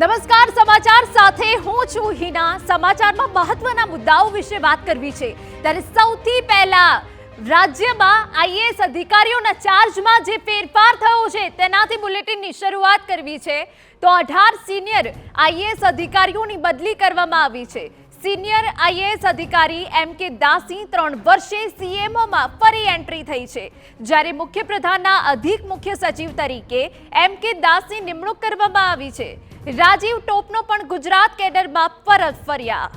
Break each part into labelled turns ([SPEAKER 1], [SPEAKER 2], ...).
[SPEAKER 1] નમસ્કાર, સમાચાર સાથે હું છું હિના। સમાચારમાં મહત્વના મુદ્દાઓ વિશે વાત કરવી છે ત્યારે સૌથી પહેલા રાજ્યમાં આઈએએસ અધિકારીઓના ચાર્જમાં જે ફેરફાર થયો છે તેનાથી બુલેટિનની શરૂઆત કરવી છે। તો 18 સિનિયર આઈએએસ અધિકારીઓની બદલી કરવામાં આવી છે। સિનિયર આઈએએસ અધિકારી એમ.કે. દાસની 3 વર્ષે સીએમઓમાં ફરી એન્ટ્રી થઈ છે, જ્યારે મુખ્યપ્રધાનના અધિક મુખ્ય સચિવ તરીકે એમ.કે. દાસની નિમણૂક કરવામાં આવી છે। રાજીવ ટોપનો પણ ગુજરાત કેડરમાં પરત ફર્યા।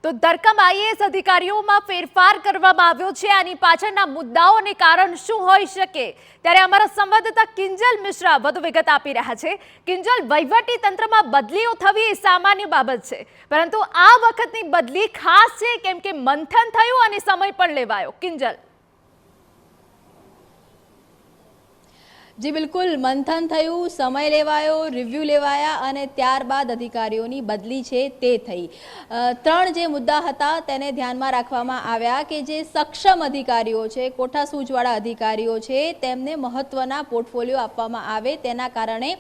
[SPEAKER 1] તો ધરખમ આઈએએસ અધિકારીઓમાં ફેરફાર કરવામાં આવ્યો છે। આની પાછળના મુદ્દાઓ અને કારણ શું હોઈ શકે, ત્યારે અમારા સંવાદદાતા કિંજલ મિશ્રા વધુ વિગત આપી રહ્યા છે। કિંજલ, વહીવટી તંત્રમાં બદલીઓ થવી એ સામાન્ય બાબત છે, પરંતુ આ વખતની બદલી ખાસ છે કેમ કે મંથન થયું અને સમય પણ લેવાયો। કિંજલ।
[SPEAKER 2] जी बिल्कुल, मंथन थયું, समय लेवायो, रिव्यू लेवाया અને ત્યારબાદ અધિકારીઓની બદલી છે તે થઈ। 3 જે મુદ્દા હતા તેને ધ્યાનમાં રાખવામાં આવ્યા કે જે સક્ષમ અધિકારીઓ છે, કોઠા સૂઝવાળા અધિકારીઓ છે, તેમને મહત્વના પોર્ટફોલિયો આપવામાં આવે, તેના કારણે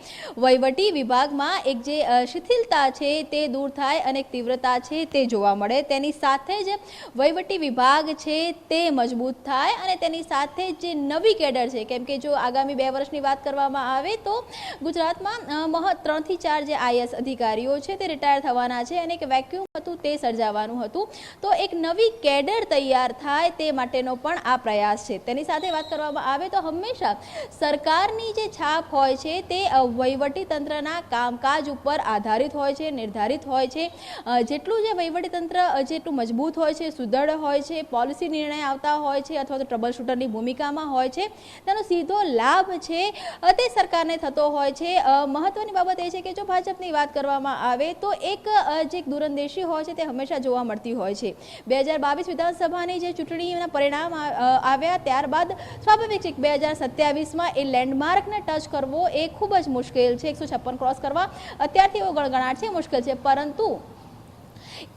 [SPEAKER 2] વહીવટી વિભાગમાં એક જે શિથિલતા છે તે દૂર થાય અને એક તીવ્રતા છે તે જોવા મળે। તેની સાથે જ વહીવટી વિભાગ છે તે મજબૂત થાય અને તેની સાથે જે નવી કેડર છે, કેમ કે જો આગામી 2 વર્ષની વાત કરવામાં આવે તો ગુજરાતમાં 3 થી 4 જે આઈએએસ અધિકારીઓ છે તે રિટાયર થવાના છે અને એક વેક્યુમ હતું તે સર્જાવાનું હતું। તો એક નવી કેડર તૈયાર થાય તે માટેનો પણ આ પ્રયાસ છે। તેની સાથે વાત કરવામાં આવે તો હંમેશા સરકારની જે છાપ હોય છે તે વહીવટી તંત્રના કામકાજ ઉપર આધારિત હોય છે, નિર્ધારિત હોય છે। જેટલું જે વહીવટી તંત્ર જેટલું મજબૂત હોય છે, સુદૃઢ હોય છે, પોલિસી નિર્ણય આવતા હોય છે અથવા તો ટ્રબલ શૂટરની ભૂમિકામાં હોય છે, તેનો સીધો લાભ છે તે સરકારને થતો હોય છે। મહત્વની બાબત એ છે કે જો ભાજપની વાત કરવામાં આવે તો એક જે દૂરંદેશી હોય છે તે હંમેશા જોવા મળતી હોય છે। 2022 વિધાનસભાની જે ચૂંટણીના પરિણામ આવ્યા ત્યારબાદ સ્વાભાવિક છે કે 2027માં એ લેન્ડમાર્કને ટચ કરવો એ ખૂબ જ મુશ્કેલ છે। 156 ક્રોસ કરવા અત્યારથી એવો ગણગણાટ છે, મુશ્કેલ છે, પરંતુ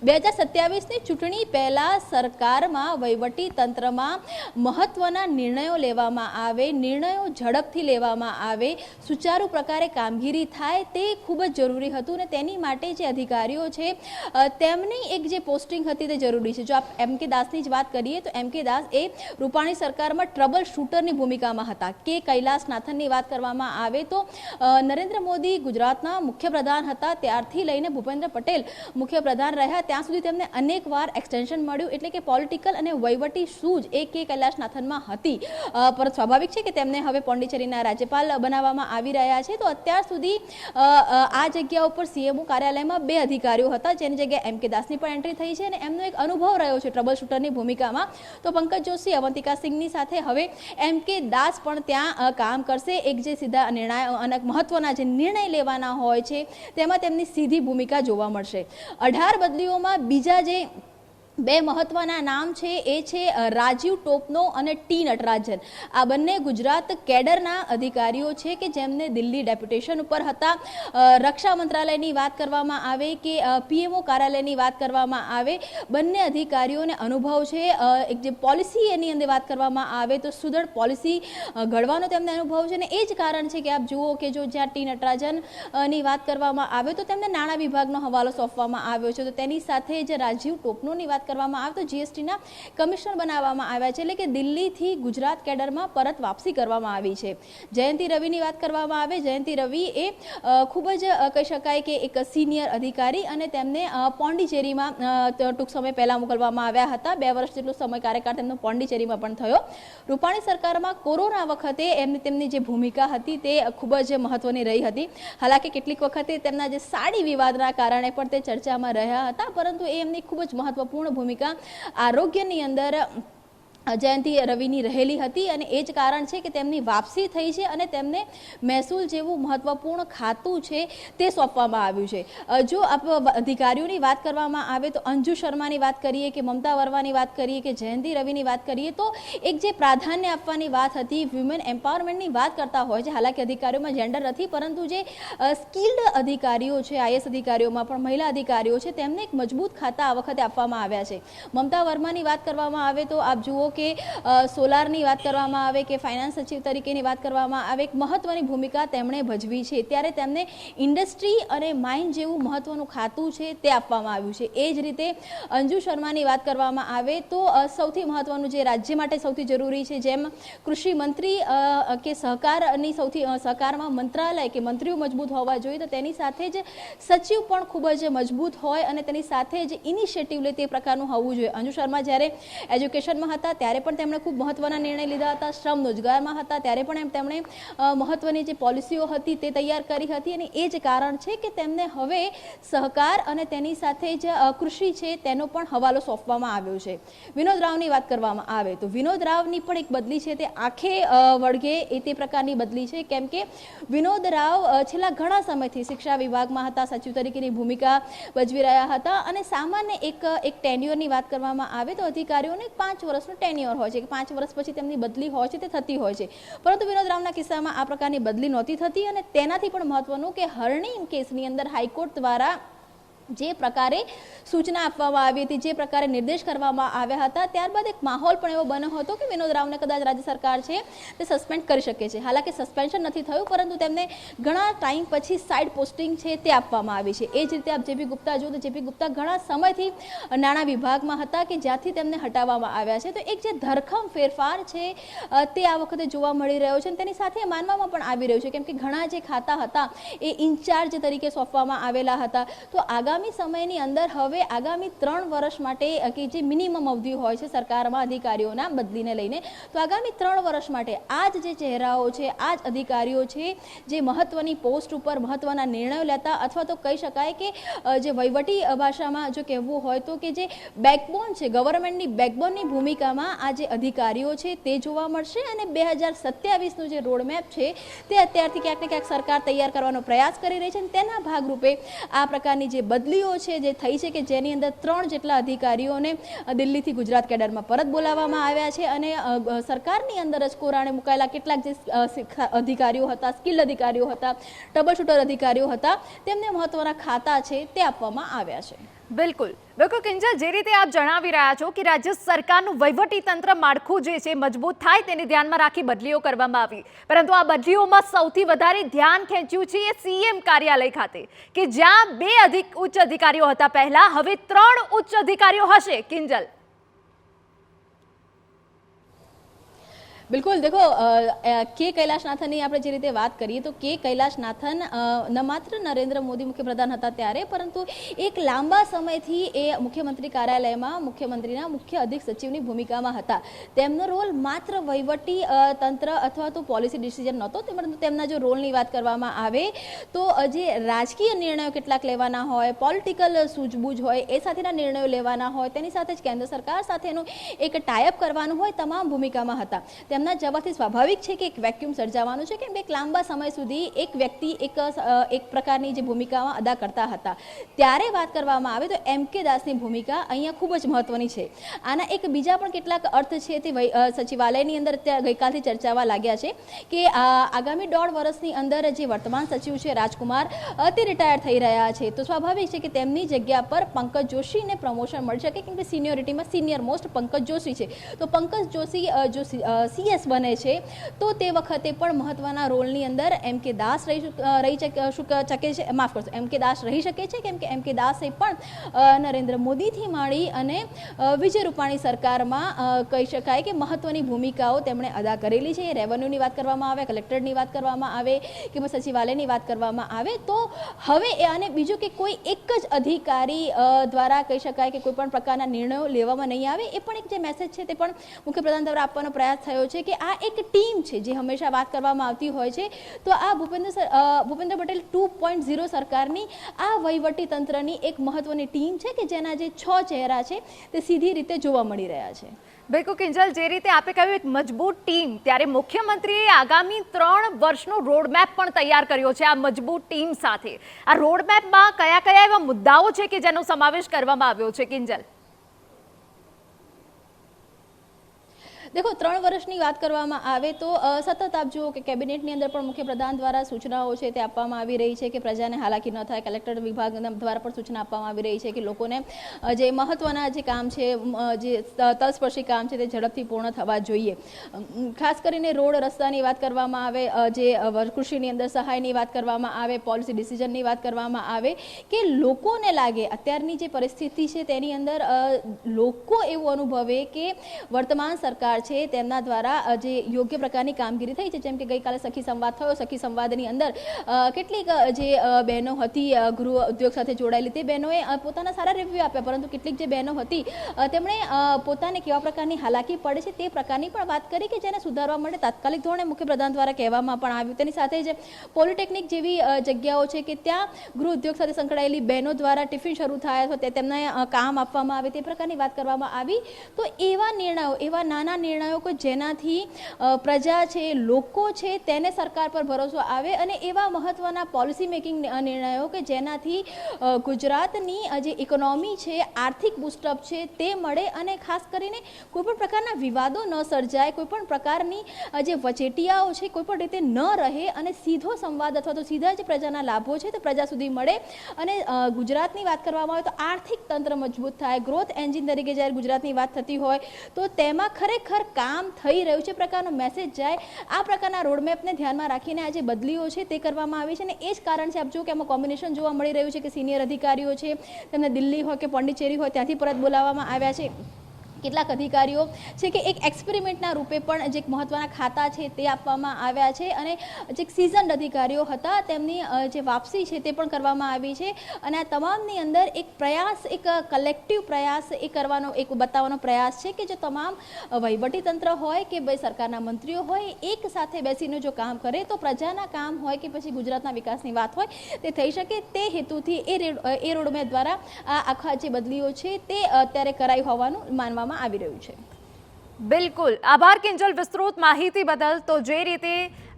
[SPEAKER 2] 2027ની ચૂંટણી પહેલા સરકારમાં વહીવટી તંત્રમાં મહત્વના નિર્ણયો લેવામાં આવે, નિર્ણયો ઝડપથી લેવામાં આવે, સુચારુ પ્રકારે કામગીરી થાય તે ખૂબ જ જરૂરી હતું અને તેની માટે જે અધિકારીઓ છે તેમની એક જે પોસ્ટિંગ હતી તે જરૂરી છે। જો આપ એમ.કે. દાસની જ વાત કરીએ તો એમ.કે. દાસ એ રૂપાણી સરકારમાં ટ્રબલ શૂટરની ભૂમિકામાં હતા। કે કૈલાસનાથનની વાત કરવામાં આવે તો નરેન્દ્ર મોદી ગુજરાતના મુખ્યપ્રધાન હતા ત્યારથી લઈને ભૂપેન્દ્ર પટેલ મુખ્યપ્રધાન રહ્યા ત્યાં સુધી તેમને અનેકવાર એક્સટેન્શન મળ્યું, એટલે કે પોલિટિકલ અને વહીવટી સૂઝ એ કે કૈલાસનાથનમાં હતી। પરંતુ સ્વાભાવિક છે કે તેમને હવે પોંડિચેરીના રાજ્યપાલ બનાવવામાં આવી રહ્યા છે। તો અત્યાર સુધી આ જગ્યા ઉપર સીએમઓ કાર્યાલયમાં 2 અધિકારીઓ હતા, જેની જગ્યાએ એમ.કે. દાસની પણ એન્ટ્રી થઈ છે અને એમનો એક અનુભવ રહ્યો છે ટ્રબલ શૂટરની ભૂમિકામાં। તો પંકજ જોશી, અવંતિકા સિંહની સાથે હવે એમ.કે. દાસ પણ ત્યાં કામ કરશે। એક જે સીધા નિર્ણય અને મહત્વના જે નિર્ણય લેવાના હોય છે તેમાં તેમની સીધી ભૂમિકા જોવા મળશે। 18 બદલીઓમાં બીજા જે 2 મહત્વના નામ છે એ છે રાજીવ ટોપનો અને ટી નટરાજન। આ બંને ગુજરાત કેડરના અધિકારીઓ છે કે જેમને દિલ્હી ડેપ્યુટેશન ઉપર હતા। રક્ષા મંત્રાલયની વાત કરવામાં આવે કે પીએમઓ કાર્યાલયની વાત કરવામાં આવે, બંને અધિકારીઓને અનુભવ છે। એક જે પોલિસી એની અંદર વાત કરવામાં આવે તો સુદૃઢ પોલિસી ઘડવાનો તેમને અનુભવ છે અને એ જ કારણ છે કે આપ જુઓ કે જો જ્યાં ટી નટરાજનની વાત કરવામાં આવે તો તેમને નાણાં વિભાગનો હવાલો સોંપવામાં આવ્યો છે। તો તેની સાથે જ રાજીવ ટોપનોની વાત કરવામાં આવે તો જીએસટીના કમિશનર બનાવવામાં આવ્યા છે, એટલે કે દિલ્હીથી ગુજરાત કેડરમાં પરત વાપસી કરવામાં આવી છે। જયંતિ રવિની વાત કરવામાં આવે, જયંતિ રવિ એ ખૂબ જ કહી શકાય કે એક સિનિયર અધિકારી અને તેમને પોંડિચેરીમાં ટૂંક સમય પહેલા મોકલવામાં આવ્યા હતા। 2 વર્ષ જેટલો સમય કાર્યકાળ તેમનો પોંડિચેરીમાં પણ થયો। રૂપાણી સરકારમાં કોરોના વખતે તેમની જે ભૂમિકા હતી તે ખૂબ જ મહત્વની રહી હતી। હાલાકી કેટલીક વખતે તેમના જે સાડી વિવાદના કારણે પણ તે ચર્ચામાં રહ્યા હતા, પરંતુ એ એમની ખૂબ જ મહત્વપૂર્ણ ભૂમિકા આરોગ્યની અંદર જયંતિ રવિની રહેલી હતી અને એ જ કારણ છે કે તેમની વાપસી થઈ છે અને તેમને મહેસૂલ જેવું મહત્વપૂર્ણ ખાતું છે તે સોંપવામાં આવ્યું છે। જો અધિકારીઓની વાત કરવામાં આવે તો અંજુ શર્માની વાત કરીએ કે મમતા વર્માની વાત કરીએ કે જયંતિ રવિની વાત કરીએ તો એક જે પ્રાધાન્ય આપવાની વાત હતી, વિમેન એમ્પાવરમેન્ટની વાત કરતા હોય છે। હાલાકી અધિકારીઓમાં જેન્ડર નથી, પરંતુ જે સ્કિલ્ડ અધિકારીઓ છે, આઈએએસ અધિકારીઓમાં પણ મહિલા અધિકારીઓ છે, તેમને એક મજબૂત ખાતા આ વખતે આપવામાં આવ્યા છે। મમતા વર્માની વાત કરવામાં આવે તો આપ જુઓ કે સોલારની વાત કરવામાં આવે કે ફાઇનાન્સ સચિવ તરીકેની વાત કરવામાં આવે, એક મહત્વની ભૂમિકા તેમણે ભજવી છે. ત્યારે તેમને ઇન્ડસ્ટ્રી અને માઇન જેવું મહત્વનું ખાતું છે તે આપવામાં આવ્યું છે. એ જ રીતે અંજુ શર્માની વાત કરવામાં આવે તો સૌથી મહત્વનું જે રાજ્ય માટે સૌથી જરૂરી છે, જેમ કૃષિ મંત્રી કે સહકારમાં મંત્રાલય કે મંત્રીઓ મજબૂત હોવા જોઈએ, તો તેની સાથે જ સચિવ પણ ખૂબ જ મજબૂત હોય અને તેની સાથે જ ઇનિશિયેટિવ લે તે પ્રકારનું હોવું જોઈએ. અંજુ શર્મા જ્યારે એજ્યુકેશનમાં હતા ત્યારે પણ તેમણે ખૂબ મહત્વના નિર્ણય લીધા હતા. શ્રમ રોજગારમાં હતા ત્યારે પણ તેમણે મહત્વની જે પોલિસીઓ હતી તે તૈયાર કરી હતી અને એ જ કારણ છે કે તેમને હવે સહકાર અને તેની સાથે જ કૃષિ છે તેનો પણ હવાલો સોંપવામાં આવ્યો છે. વિનોદ રાવની વાત કરવામાં આવે તો વિનોદ રાવની પણ એક બદલી છે તે આંખે વળગે એ તે પ્રકારની બદલી છે, કેમ કે વિનોદ રાવ છેલ્લા ઘણા સમયથી શિક્ષા વિભાગમાં હતા, સચિવ તરીકેની ભૂમિકા ભજવી રહ્યા હતા અને સામાન્ય એક ટેન્યુઅરની વાત કરવામાં આવે તો અધિકારીઓને 5 વર્ષનું ટેન્યુઅર હોય છે કે 5 વર્ષ પછી તેમની બદલી હોય છે તે થતી હોય છે, પરંતુ વિનોદ રાવના કિસ્સામાં આ પ્રકારની બદલી નહોતી થતી. અને તેનાથી પણ મહત્વનું કે હરણી કેસની અંદર હાઈકોર્ટ દ્વારા જે પ્રકારે સૂચના આપવામાં આવી હતી, જે પ્રકારે નિર્દેશ કરવામાં આવ્યા હતા, ત્યારબાદ એક માહોલ પણ એવો બન્યો હતો કે વિનોદ રાવને કદાચ રાજ્ય સરકાર છે તે સસ્પેન્ડ કરી શકે છે. હાલાકી સસ્પેન્શન નથી થયું, પરંતુ તેમને ઘણા ટાઈમ પછી સાઇડ પોસ્ટિંગ છે તે આપવામાં આવી છે. એ જ રીતે આપ જેપી ગુપ્તા જો તો જેપી ગુપ્તા ઘણા સમયથી નાણાં વિભાગમાં હતા કે જ્યાંથી તેમને હટાવવામાં આવ્યા છે. તો એક જે ધરખમ ફેરફાર છે તે આ વખતે જોવા મળી રહ્યો છે અને તેની સાથે માનવામાં પણ આવી રહ્યું છે, કેમ કે ઘણા જે ખાતા હતા એ ઇન્ચાર્જ તરીકે સોંપવામાં આવેલા હતા. તો આગામી સમયની અંદર હવે આગામી 3 વર્ષ માટે કે જે મિનિમમ અવધિ હોય છે સરકારમાં અધિકારીઓના બદલીને લઈને, તો આગામી 3 વર્ષ માટે આ જ જે ચહેરાઓ છે, આ જ અધિકારીઓ છે જે મહત્વની પોસ્ટ ઉપર મહત્વના નિર્ણયો લેતા, અથવા તો કહી શકાય કે જે વહીવટી ભાષામાં જો કહેવું હોય તો કે જે બેકબોન છે, ગવર્મેન્ટની બેકબોનની ભૂમિકામાં આ જે અધિકારીઓ છે તે જોવા મળશે. અને 2027નું જે રોડમેપ છે તે અત્યારથી ક્યાંક ને ક્યાંક સરકાર તૈયાર કરવાનો પ્રયાસ કરી રહી છે અને તેના ભાગરૂપે આ પ્રકારની જે બદલીઓ છે જે થઈ છે કે જેની અંદર 3 જેટલા અધિકારીઓને દિલ્હીથી ગુજરાત કેડરમાં પરત બોલાવવામાં આવ્યા છે અને સરકારની અંદર જ કોરાણે મુકાયેલા કેટલાક જે અધિકારીઓ હતા, સ્કિલ અધિકારીઓ હતા, ટ્રબલ શૂટર અધિકારીઓ હતા, તેમને મહત્વના ખાતા છે તે આપવામાં આવ્યા છે.
[SPEAKER 1] બિલકુલ કિંજલ, જે રીતે આપ જણાવી રહ્યા છો કે રાજ્ય સરકારનું વહીવટી તંત્ર માળખું જે છે મજબૂત થાય તેને ધ્યાનમાં રાખી બદલીઓ કરવામાં આવી, પરંતુ આ બદલીઓમાં સૌથી વધારે ધ્યાન ખેંચ્યું છે એ સીએમ કાર્યાલય ખાતે કે જ્યાં 2 ઉચ્ચ અધિકારીઓ હતા પહેલા, હવે 3 ઉચ્ચ અધિકારીઓ હશે. કિંજલ,
[SPEAKER 2] બિલકુલ દેખો, કે કૈલાશનાથનની આપણે જે રીતે વાત કરીએ તો કે કૈલાશનાથન ન માત્ર નરેન્દ્ર મોદી મુખ્યપ્રધાન હતા ત્યારે, પરંતુ એક લાંબા સમયથી એ મુખ્યમંત્રી કાર્યાલયમાં મુખ્યમંત્રીના મુખ્ય અધિક સચિવની ભૂમિકામાં હતા. તેમનો રોલ માત્ર વહીવટી તંત્ર અથવા તો પોલિસી ડિસિઝન નહોતો, પરંતુ તેમના જો રોલની વાત કરવામાં આવે તો જે રાજકીય નિર્ણયો કેટલાક લેવાના હોય, પોલિટિકલ સૂઝબૂઝ હોય, એ સાથેના નિર્ણયો લેવાના હોય, તેની સાથે જ કેન્દ્ર સરકાર સાથેનું એક ટાઈઅપ કરવાનું હોય, તમામ ભૂમિકામાં હતા. તેમના જવાબથી સ્વાભાવિક છે કે એક વેક્યુમ સર્જાવાનું છે, કેમ કે એક લાંબા સમય સુધી એક વ્યક્તિ એક પ્રકારની જે ભૂમિકામાં અદા કરતા હતા. ત્યારે વાત કરવામાં આવે તો એમ.કે. દાસની ભૂમિકા અહીંયા ખૂબ જ મહત્વની છે. આના એક બીજા પણ કેટલાક અર્થ છે તે સચિવાલયની અંદર ગઈકાલથી ચર્ચાવા લાગ્યા છે કે આગામી 1.5 વર્ષની અંદર જે વર્તમાન સચિવ છે રાજકુમાર તે રિટાયર થઈ રહ્યા છે, તો સ્વાભાવિક છે કે તેમની જગ્યા પર પંકજ જોશીને પ્રમોશન મળી શકે, કેમ કે સિનિયોરિટીમાં સિનિયર મોસ્ટ પંકજ જોશી છે. તો પંકજ જોશી જો સીએસ બને છે તો તે વખતે પણ મહત્વના રોલની અંદર એમ.કે. દાસ રહી શકે છે, માફ કરશો, એમ.કે. દાસ રહી શકે છે, કેમ કે એમ.કે. દાસે પણ નરેન્દ્ર મોદીથી માંડી અને વિજય રૂપાણી સરકારમાં કહી શકાય કે મહત્વની ભૂમિકાઓ તેમણે અદા કરેલી છે. રેવન્યુની વાત કરવામાં આવે, કલેક્ટરની વાત કરવામાં આવે કે સચિવાલયની વાત કરવામાં આવે, તો હવે અને બીજું કે કોઈ એક જ અધિકારી દ્વારા કહી શકાય કે કોઈ પણ પ્રકારના નિર્ણયો લેવામાં નહીં આવે, એ પણ એક જે મેસેજ છે તે પણ મુખ્યપ્રધાન દ્વારા આપવાનો પ્રયાસ થયો છે કે આ એક ટીમ છે જે હંમેશા વાત કરવામાં આવતી હોય છે. તો આ ભૂપેન્દ્ર પટેલ 2.0 સરકારની આ વહીવટી તંત્રની એક મહત્વની ટીમ છે કે જેના જે 6 ચહેરા છે તે સીધી રીતે જોવા મળી રહ્યા છે.
[SPEAKER 1] બિલકુલ કિંજલ, જે રીતે આપે કહ્યું એક મજબૂત ટીમ, ત્યારે મુખ્યમંત્રીએ આગામી 3 વર્ષનો રોડમેપ પણ તૈયાર કર્યો છે. આ મજબૂત ટીમ સાથે આ રોડમેપમાં કયા કયા એવા મુદ્દાઓ છે કે જેનો સમાવેશ કરવામાં આવ્યો છે? કિંજલ,
[SPEAKER 2] દેખો 3 વર્ષની વાત કરવામાં આવે તો સતત આપ જુઓ કે કેબિનેટની અંદર પણ મુખ્યપ્રધાન દ્વારા સૂચનાઓ છે તે આપવામાં આવી રહી છે કે પ્રજાને હાલાકી ન થાય. કલેક્ટર વિભાગ દ્વારા પણ સૂચના આપવામાં આવી રહી છે કે લોકોને જે મહત્વના જે કામ છે, જે તલસ્પર્શી કામ છે તે ઝડપથી પૂર્ણ થવા જોઈએ. ખાસ કરીને રોડ રસ્તાની વાત કરવામાં આવે, જે કૃષિની અંદર સહાયની વાત કરવામાં આવે, પોલિસી ડિસિઝનની વાત કરવામાં આવે કે લોકોને લાગે અત્યારની જે પરિસ્થિતિ છે તેની અંદર લોકો એવું અનુભવે કે વર્તમાન સરકાર છે તેમના દ્વારા જે યોગ્ય પ્રકારની કામગીરી થઈ છે. જેમ કે ગઈકાલે સખી સંવાદ થયો. સખી સંવાદની અંદર કેટલીક જે બહેનો હતી ગૃહ ઉદ્યોગ સાથે જોડાયેલી, તે બહેનોએ પોતાના સારા રિવ્યૂ આપ્યા, પરંતુ કેટલીક જે બહેનો હતી તેમણે પોતાને કેવા પ્રકારની હાલાકી પડે છે તે પ્રકારની પણ વાત કરી કે જેને સુધારવા માટે તાત્કાલિક ધોરણે મુખ્યપ્રધાન દ્વારા કહેવામાં પણ આવ્યું. તેની સાથે જ પોલિટેકનિક જેવી જગ્યાઓ છે કે ત્યાં ગૃહ ઉદ્યોગ સાથે સંકળાયેલી બહેનો દ્વારા ટિફિન શરૂ થાય તો તેમને કામ આપવામાં આવે તે પ્રકારની વાત કરવામાં આવી. તો એવા નિર્ણયો, એવા નાના નિર્ણયો કે જેનાથી પ્રજા છે, લોકો છે તેને સરકાર પર ભરોસો આવે, અને એવા મહત્વના પોલિસી મેકિંગ નિર્ણયો કે જેનાથી ગુજરાતની જે ઇકોનોમી છે, આર્થિક બૂસ્ટઅપ છે તે મળે, અને ખાસ કરીને કોઈપણ પ્રકારના વિવાદો ન સર્જાય, કોઈપણ પ્રકારની જે વચેટિયાઓ છે કોઈપણ રીતે ન રહે, અને સીધો સંવાદ અથવા તો સીધા જે પ્રજાના લાભો છે તે પ્રજા સુધી મળે. અને ગુજરાતની વાત કરવામાં આવે તો આર્થિક તંત્ર મજબૂત થાય. ગ્રોથ એન્જિન તરીકે જ્યારે ગુજરાતની વાત થતી હોય તો તેમાં ખરેખર કામ થઈ રહ્યું છે પ્રકારનો મેસેજ જાય. આ પ્રકારના રોડમેપને ધ્યાનમાં રાખીને આ જે બદલીઓ છે તે કરવામાં આવી છે, અને એ જ કારણ છે આપ જુઓ કે આમાં કોમ્બિનેશન જોવા મળી રહ્યું છે કે સિનિયર અધિકારીઓ છે તેમને દિલ્હી હોય કે પોંડિચેરી હોય ત્યાંથી પરત બોલાવવામાં આવ્યા છે. કેટલાક અધિકારીઓ છે કે એક એક્સપેરિમેન્ટના રૂપે પણ જે મહત્વના ખાતા છે તે આપવામાં આવ્યા છે, અને જે સિઝન્ડ અધિકારીઓ હતા તેમની જે વાપસી છે તે પણ કરવામાં આવી છે. અને આ તમામની અંદર એક પ્રયાસ, એક કલેક્ટિવ પ્રયાસ એ કરવાનો, એક બતાવવાનો પ્રયાસ છે કે જો તમામ વહીવટીતંત્ર હોય કે ભાઈ સરકારના મંત્રીઓ હોય એક સાથે બેસીને જો કામ કરે તો પ્રજાના કામ હોય કે પછી ગુજરાતના વિકાસની વાત હોય તે થઈ શકે. તે હેતુથી એ રોડમેપ દ્વારા આ આખા જે બદલીઓ છે તે અત્યારે કરાઈ હોવાનું માનવામાં આવી રહ્યું છે.
[SPEAKER 1] બિલકુલ, આભાર કિંજલ વિસ્તૃત માહિતી બદલ. તો જે રીતે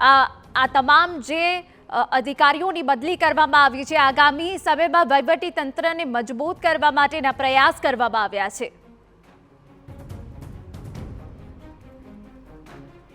[SPEAKER 1] આ તમામ જે અધિકારીઓની બદલી કરવામાં આવી છે, આગામી સમયમાં વહીવટી તંત્રને મજબૂત કરવા માટેના પ્રયાસ કરવામાં આવ્યા છે.